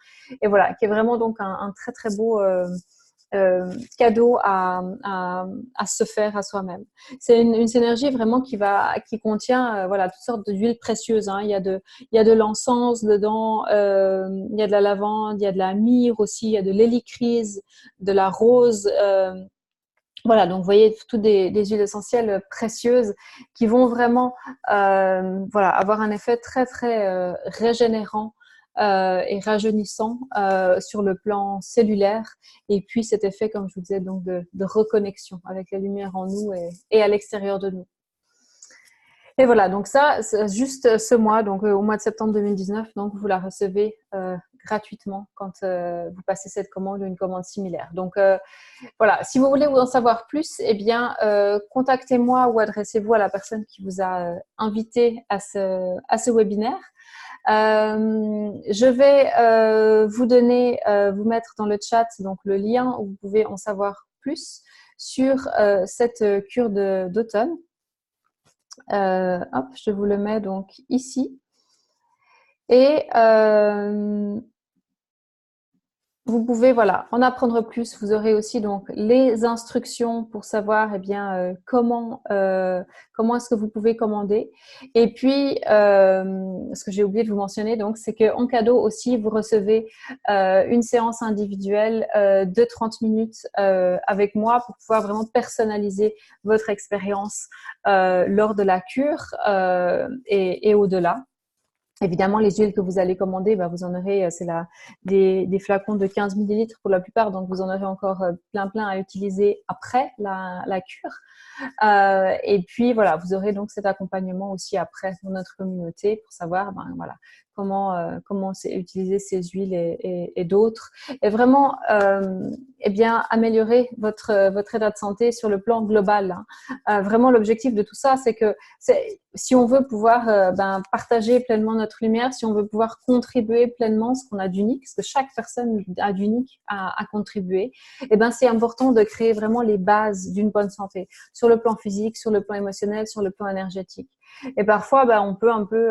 Et voilà, qui est vraiment donc un très beau cadeau à se faire à soi-même. C'est une synergie vraiment qui contient voilà toutes sortes d'huiles précieuses. Hein. Il y a de l'encens dedans, il y a de la lavande, il y a de la myrrhe aussi, il y a de l'hélicryse, de la rose. Voilà, donc vous voyez toutes des huiles essentielles précieuses qui vont vraiment voilà, avoir un effet très régénérant et rajeunissant sur le plan cellulaire. Et puis cet effet, comme je vous disais, donc de reconnexion avec la lumière en nous et à l'extérieur de nous. Et voilà, donc ça, c'est juste ce mois, donc au mois de septembre 2019, donc vous la recevez gratuitement quand vous passez cette commande ou une commande similaire. Donc voilà, si vous voulez en savoir plus, eh bien contactez-moi ou adressez-vous à la personne qui vous a invité à ce webinaire. Je vais vous mettre dans le chat donc le lien où vous pouvez en savoir plus sur cette cure d'automne. Hop, je vous le mets donc ici. Et vous pouvez voilà, en apprendre plus. Vous aurez aussi donc les instructions pour savoir comment est-ce que vous pouvez commander. Et puis, ce que j'ai oublié de vous mentionner, donc, c'est qu'en cadeau aussi, vous recevez une séance individuelle de 30 minutes avec moi pour pouvoir vraiment personnaliser votre expérience lors de la cure et au-delà. Évidemment, les huiles que vous allez commander, vous en aurez, c'est des flacons de 15 millilitres pour la plupart, donc vous en aurez encore plein à utiliser après la cure. Et puis voilà, vous aurez donc cet accompagnement aussi après dans notre communauté pour savoir voilà, comment utiliser ces huiles et d'autres. Et vraiment améliorer votre état de santé sur le plan global. Hein. Vraiment, l'objectif de tout ça, c'est que si on veut pouvoir partager pleinement notre lumière, si on veut pouvoir contribuer pleinement ce qu'on a d'unique, ce que chaque personne a d'unique à contribuer, c'est important de créer vraiment les bases d'une bonne santé sur le plan physique, sur le plan émotionnel, sur le plan énergétique. Et parfois, on peut un peu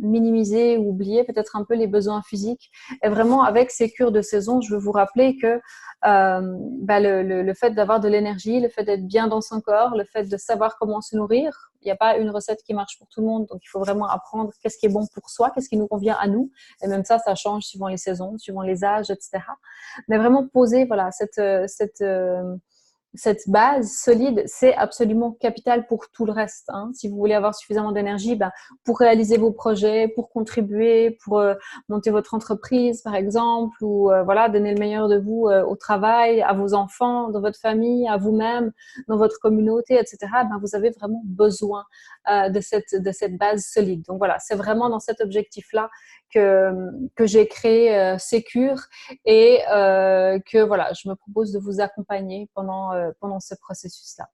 minimiser ou oublier peut-être un peu les besoins physiques. Et vraiment, avec ces cures de saison, je veux vous rappeler que le fait d'avoir de l'énergie, le fait d'être bien dans son corps, le fait de savoir comment se nourrir, il n'y a pas une recette qui marche pour tout le monde. Donc, il faut vraiment apprendre qu'est-ce qui est bon pour soi, qu'est-ce qui nous convient à nous. Et même ça change suivant les saisons, suivant les âges, etc. Mais vraiment poser voilà, cette base solide, c'est absolument capital pour tout le reste. Hein. Si vous voulez avoir suffisamment d'énergie pour réaliser vos projets, pour contribuer, pour monter votre entreprise, par exemple, ou voilà, donner le meilleur de vous au travail, à vos enfants, dans votre famille, à vous-même, dans votre communauté, etc., vous avez vraiment besoin de cette base solide. Donc voilà, c'est vraiment dans cet objectif-là que j'ai créé ces cures et que voilà, je me propose de vous accompagner pendant ce processus-là.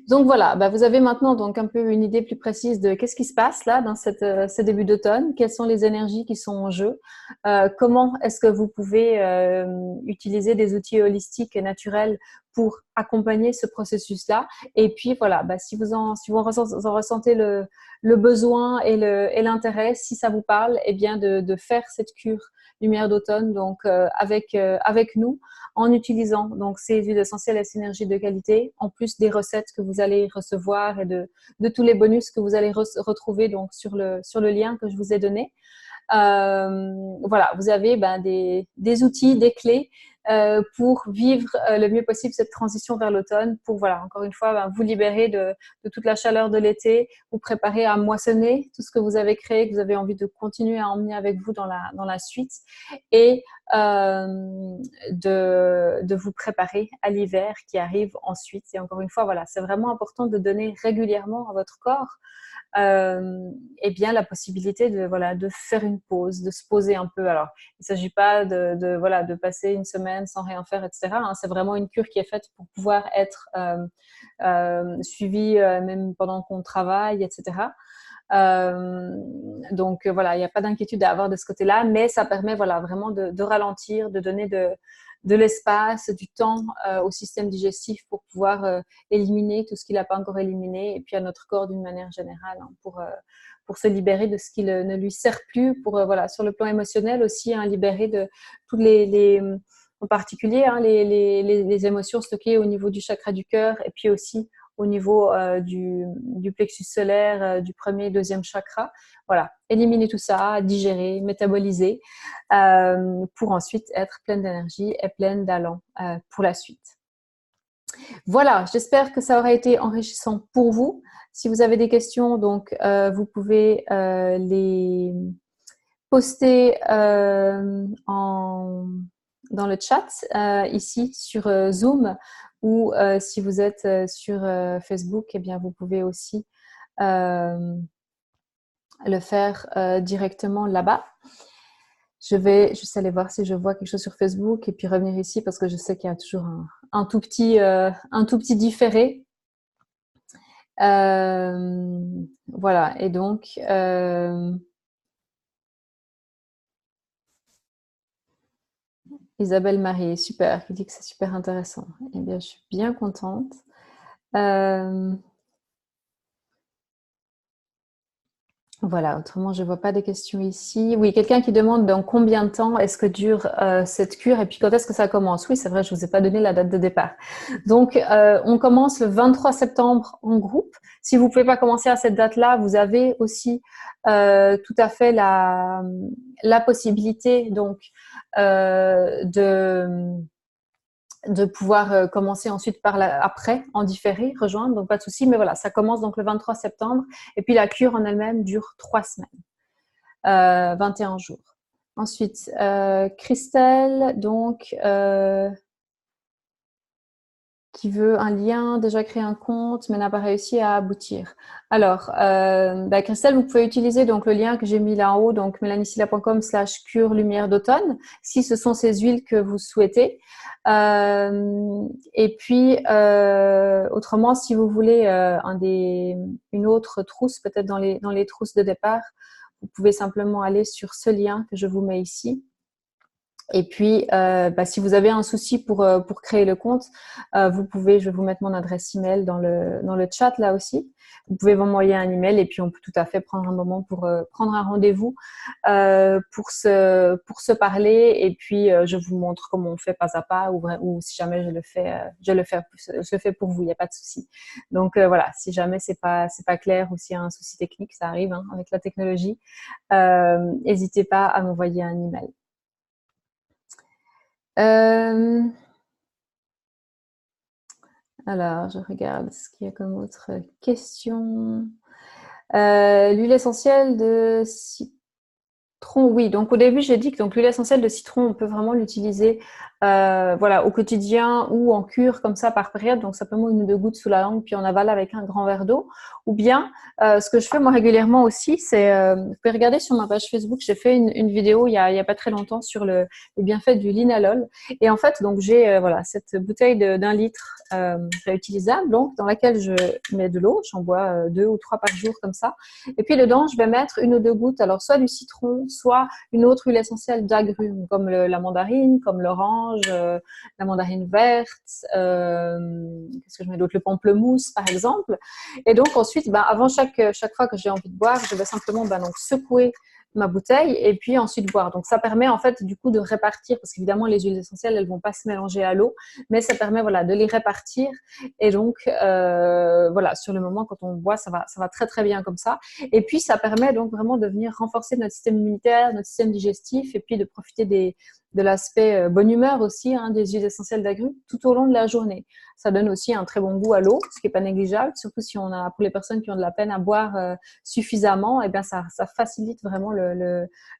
Donc voilà, bah, vous avez maintenant donc un peu une idée plus précise de qu'est-ce qui se passe là dans ce début d'automne, quelles sont les énergies qui sont en jeu, comment est-ce que vous pouvez utiliser des outils holistiques et naturels pour accompagner ce processus-là. Et puis voilà, bah, si vous en ressentez le besoin et l'intérêt, si ça vous parle, eh bien de faire cette cure lumière d'automne donc avec nous en utilisant donc ces huiles essentielles et ces énergies de qualité, en plus des recettes que vous allez recevoir et de tous les bonus que vous allez retrouver donc sur le lien que je vous ai donné. Voilà, vous avez ben, des outils, des clés pour vivre le mieux possible cette transition vers l'automne, pour voilà, encore une fois, ben, vous libérer de toute la chaleur de l'été, vous préparer à moissonner tout ce que vous avez créé, que vous avez envie de continuer à emmener avec vous dans la suite, et de vous préparer à l'hiver qui arrive ensuite. Et encore une fois, voilà, c'est vraiment important de donner régulièrement à votre corps eh bien la possibilité de faire une pause, de se poser un peu. Alors, il ne s'agit pas de passer une semaine sans rien faire, etc. Hein. C'est vraiment une cure qui est faite pour pouvoir être suivie même pendant qu'on travaille, etc. Donc voilà, il n'y a pas d'inquiétude à avoir de ce côté-là, mais ça permet voilà vraiment de ralentir, de donner de l'espace, du temps au système digestif pour pouvoir éliminer tout ce qu'il n'a pas encore éliminé, et puis à notre corps d'une manière générale, hein, pour se libérer de ce qui ne lui sert plus, pour voilà, sur le plan émotionnel aussi, hein, libérer de toutes en particulier hein, les émotions stockées au niveau du chakra du cœur, et puis aussi au niveau du plexus solaire, du premier et deuxième chakra. Voilà, éliminer tout ça, digérer, métaboliser, pour ensuite être pleine d'énergie et pleine d'allant pour la suite. Voilà, j'espère que ça aura été enrichissant pour vous. Si vous avez des questions, donc vous pouvez les poster dans le chat ici sur Zoom, ou si vous êtes sur Facebook, eh bien vous pouvez aussi le faire directement là-bas. Je vais juste aller voir si je vois quelque chose sur Facebook et puis revenir ici parce que je sais qu'il y a toujours un tout petit différé. Voilà, et donc Isabelle Marie, super, qui dit que c'est super intéressant. Eh bien, je suis bien contente. Voilà, autrement, je ne vois pas de questions ici. Oui, quelqu'un qui demande dans combien de temps est-ce que dure cette cure et puis quand est-ce que ça commence. Oui, c'est vrai, je ne vous ai pas donné la date de départ. Donc, on commence le 23 septembre en groupe. Si vous ne pouvez pas commencer à cette date-là, vous avez aussi tout à fait la possibilité donc de pouvoir commencer ensuite après, en différé, rejoindre, donc pas de souci. Mais voilà, ça commence donc le 23 septembre. Et puis la cure en elle-même dure 3 semaines, 21 jours. Ensuite, Christelle, donc, qui veut un lien, déjà créé un compte, mais n'a pas réussi à aboutir. Alors, Christelle, vous pouvez utiliser donc le lien que j'ai mis là en haut, donc melanicilla.com/cure lumière d'automne, si ce sont ces huiles que vous souhaitez. Et puis, autrement, si vous voulez une autre trousse, peut-être dans les trousses de départ, vous pouvez simplement aller sur ce lien que je vous mets ici. Et puis, si vous avez un souci pour créer le compte, vous pouvez, je vais vous mettre mon adresse email dans le chat là aussi. Vous pouvez m'envoyer un email et puis on peut tout à fait prendre un moment pour prendre un rendez-vous pour se parler. Et puis, je vous montre comment on fait pas à pas, ou si jamais je le fais pour vous, il n'y a pas de souci. Donc voilà, si jamais c'est pas clair ou s'il y a un souci technique, ça arrive hein, avec la technologie, n'hésitez pas à m'envoyer un email. Alors, je regarde ce qu'il y a comme autre question. L'huile essentielle de citron, oui. Donc, au début, j'ai dit que l'huile essentielle de citron, on peut vraiment l'utiliser voilà, au quotidien ou en cure comme ça par période, donc simplement 1 ou 2 gouttes sous la langue, puis on avale avec un grand verre d'eau. Ou bien, ce que je fais moi régulièrement aussi, c'est, vous pouvez regarder sur ma page Facebook, j'ai fait une vidéo il y a pas très longtemps sur les bienfaits du linalol. Et en fait, donc j'ai voilà cette bouteille d'1 litre réutilisable, donc dans laquelle je mets de l'eau, j'en bois 2 ou 3 par jour comme ça. Et puis dedans, je vais mettre 1 ou 2 gouttes, alors soit du citron, soit une autre huile essentielle d'agrumes, comme la mandarine, comme l'orange, la mandarine verte, qu'est-ce que je mets d'autre, le pamplemousse par exemple. Et donc ensuite, ben, avant chaque fois que j'ai envie de boire, je vais simplement donc secouer ma bouteille et puis ensuite boire. Donc ça permet en fait du coup de répartir, parce qu'évidemment les huiles essentielles elles vont pas se mélanger à l'eau, mais ça permet voilà de les répartir. Et donc voilà, sur le moment quand on boit, ça va très très bien comme ça. Et puis ça permet donc vraiment de venir renforcer notre système immunitaire, notre système digestif, et puis de profiter de l'aspect bonne humeur aussi des huiles essentielles d'agrumes tout au long de la journée. Ça donne aussi un très bon goût à l'eau, ce qui n'est pas négligeable, surtout si on a, pour les personnes qui ont de la peine à boire suffisamment, et bien ça facilite vraiment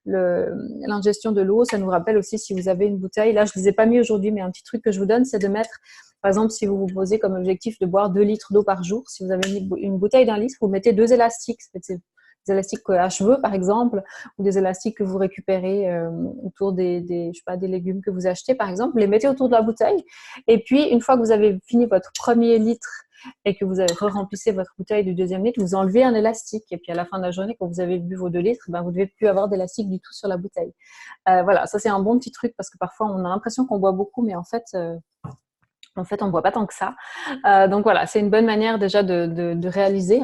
l'ingestion de l'eau. Ça nous rappelle aussi si vous avez une bouteille, là je ne les ai pas mis aujourd'hui, mais un petit truc que je vous donne, c'est de mettre, par exemple, si vous vous posez comme objectif de boire 2 litres d'eau par jour, si vous avez une bouteille d'1 litre, vous mettez 2 élastiques, c'est des élastiques à cheveux par exemple, ou des élastiques que vous récupérez autour je sais pas, des légumes que vous achetez par exemple, vous les mettez autour de la bouteille, et puis une fois que vous avez fini votre premier litre et que vous avez remplissez votre bouteille du 2e litre, vous enlevez un élastique, et puis à la fin de la journée, quand vous avez bu vos 2 litres, ben, vous ne devez plus avoir d'élastique du tout sur la bouteille. Voilà, ça c'est un bon petit truc, parce que parfois on a l'impression qu'on boit beaucoup, mais en fait on ne boit pas tant que ça. Donc voilà, c'est une bonne manière déjà de réaliser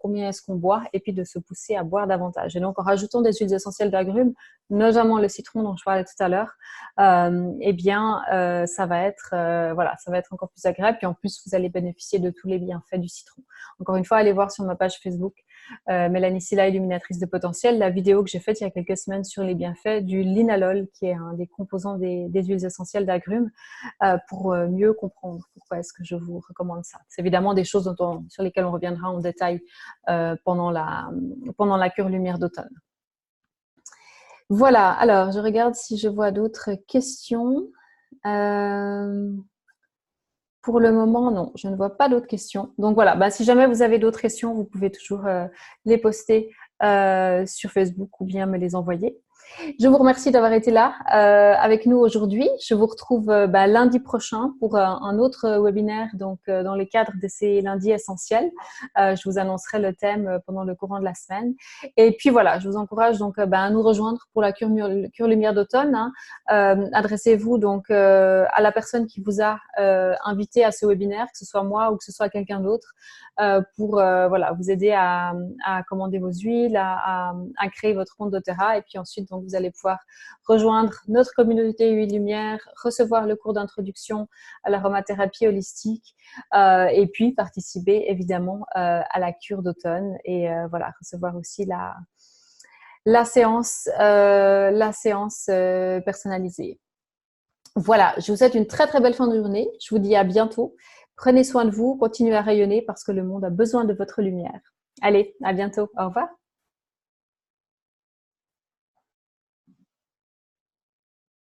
combien est-ce qu'on boit, et puis de se pousser à boire davantage. Et donc en rajoutant des huiles essentielles d'agrumes, notamment le citron dont je parlais tout à l'heure, ça va être ça va être encore plus agréable. Puis en plus, vous allez bénéficier de tous les bienfaits du citron. Encore une fois, allez voir sur ma page Facebook Mélanie Sylla, illuminatrice de potentiel, la vidéo que j'ai faite il y a quelques semaines sur les bienfaits du linalol, qui est un des composants des huiles essentielles d'agrumes, pour mieux comprendre pourquoi est-ce que je vous recommande ça. C'est évidemment des choses sur lesquelles on reviendra en détail pendant la cure lumière d'automne. Voilà, alors je regarde si je vois d'autres questions. Pour le moment, non, je ne vois pas d'autres questions. Donc voilà, si jamais vous avez d'autres questions, vous pouvez toujours les poster sur Facebook ou bien me les envoyer. Je vous remercie d'avoir été là avec nous aujourd'hui. Je vous retrouve lundi prochain pour un autre webinaire, donc dans le cadre de ces lundis essentiels. Je vous annoncerai le thème pendant le courant de la semaine. Et puis voilà, je vous encourage donc à nous rejoindre pour la cure lumière d'automne. Adressez-vous donc à la personne qui vous a invité à ce webinaire, que ce soit moi ou que ce soit quelqu'un d'autre, pour vous aider à commander vos huiles, à créer votre compte doTERRA, et puis ensuite donc vous allez pouvoir rejoindre notre communauté Huile Lumière, recevoir le cours d'introduction à l'aromathérapie holistique, et puis participer évidemment à la cure d'automne, et recevoir aussi la séance personnalisée. Voilà, je vous souhaite une très très belle fin de journée. Je vous dis à bientôt. Prenez soin de vous, continuez à rayonner, parce que le monde a besoin de votre lumière. Allez, à bientôt. Au revoir.